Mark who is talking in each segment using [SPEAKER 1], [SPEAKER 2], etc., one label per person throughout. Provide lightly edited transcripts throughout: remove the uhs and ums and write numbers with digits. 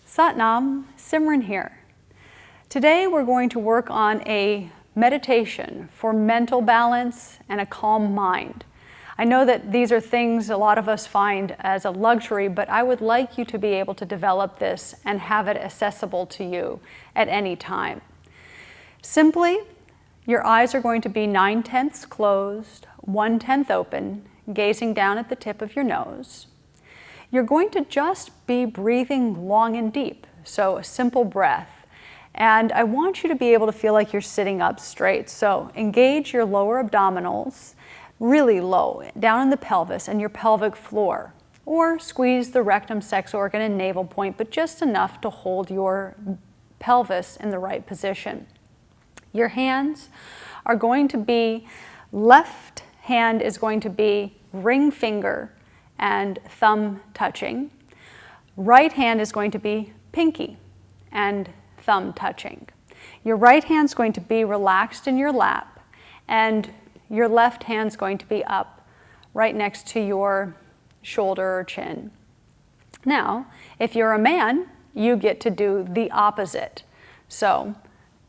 [SPEAKER 1] Satnam, Simran here. Today we're going to work on a meditation for mental balance and a calm mind. I know that these are things a lot of us find as a luxury, but I would like you to be able to develop this and have it accessible to you at any time. Simply, your eyes are going to be 9/10 closed, 1/10 open, gazing down at the tip of your nose. You're going to just be breathing long and deep, so a simple breath. And I want you to be able to feel like you're sitting up straight. So engage your lower abdominals really low, down in the pelvis and your pelvic floor. Or squeeze the rectum, sex organ, and navel point, but just enough to hold your pelvis in the right position. Your hands are going to be, left hand is going to be ring finger and thumb touching. Right hand is going to be pinky and thumb touching. Your right hand's going to be relaxed in your lap, and your left hand's going to be up right next to your shoulder or chin. Now, if you're a man, you get to do the opposite. So,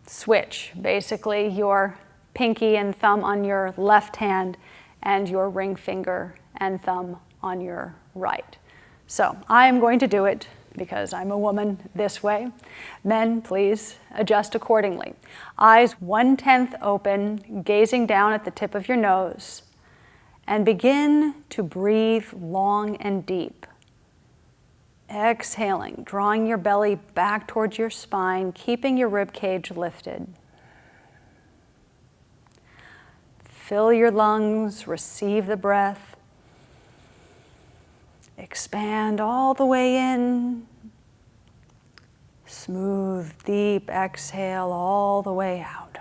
[SPEAKER 1] switch, basically your pinky and thumb on your left hand and your ring finger and thumb on your right. So I am going to do it because I'm a woman this way. Men, please adjust accordingly. Eyes 1/10 open, gazing down at the tip of your nose, and begin to breathe long and deep. Exhaling, drawing your belly back towards your spine, keeping your rib cage lifted. Fill your lungs, receive the breath. Expand all the way in. Smooth, deep exhale all the way out.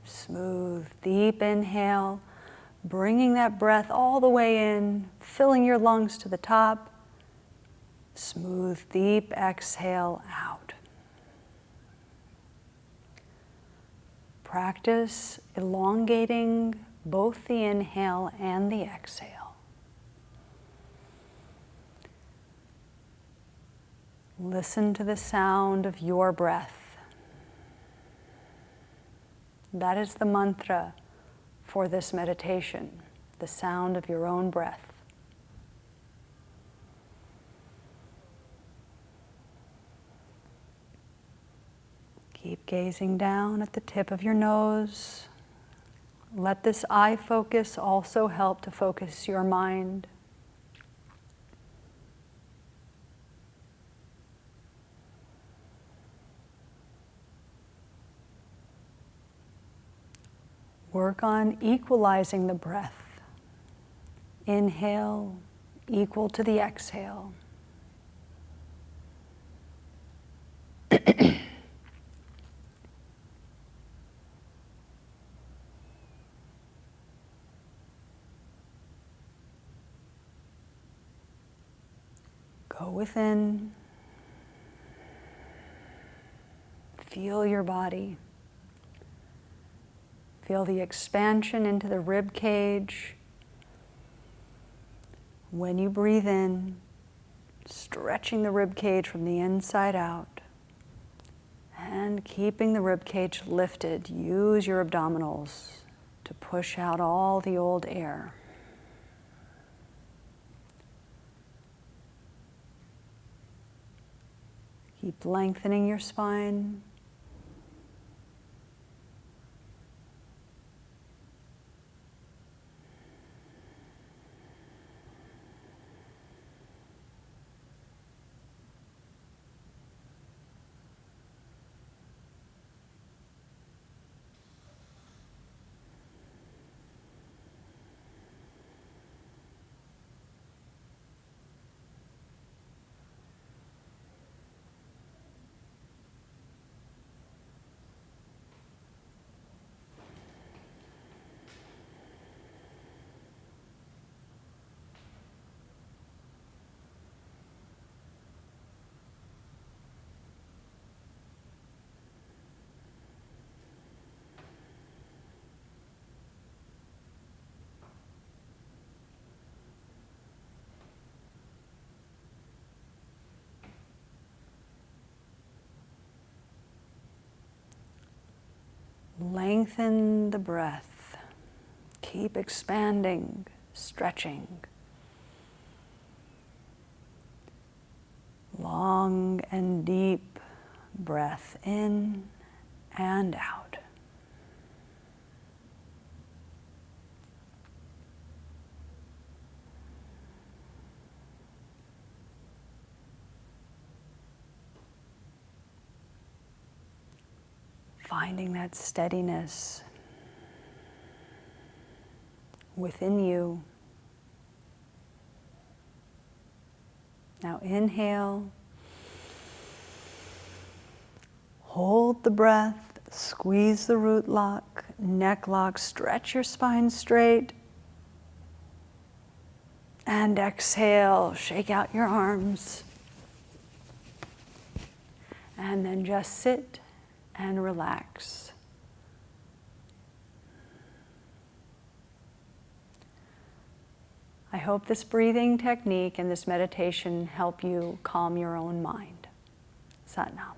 [SPEAKER 1] Smooth, deep inhale, bringing that breath all the way in, filling your lungs to the top. Smooth, deep exhale out. Practice elongating both the inhale and the exhale. Listen to the sound of your breath. That is the mantra for this meditation, the sound of your own breath. Keep gazing down at the tip of your nose. Let this eye focus also help to focus your mind. Work on equalizing the breath. Inhale equal to the exhale. Go within. Feel your body. Feel the expansion into the rib cage. When you breathe in, stretching the rib cage from the inside out. And keeping the rib cage lifted, use your abdominals to push out all the old air. Keep lengthening your spine. Lengthen the breath. Keep expanding, stretching. Long and deep breath in and out. Finding that steadiness within you. Now inhale, hold the breath, squeeze the root lock, neck lock, stretch your spine straight. And exhale, shake out your arms. And then just sit and relax. I hope this breathing technique and this meditation help you calm your own mind. Sat Nam.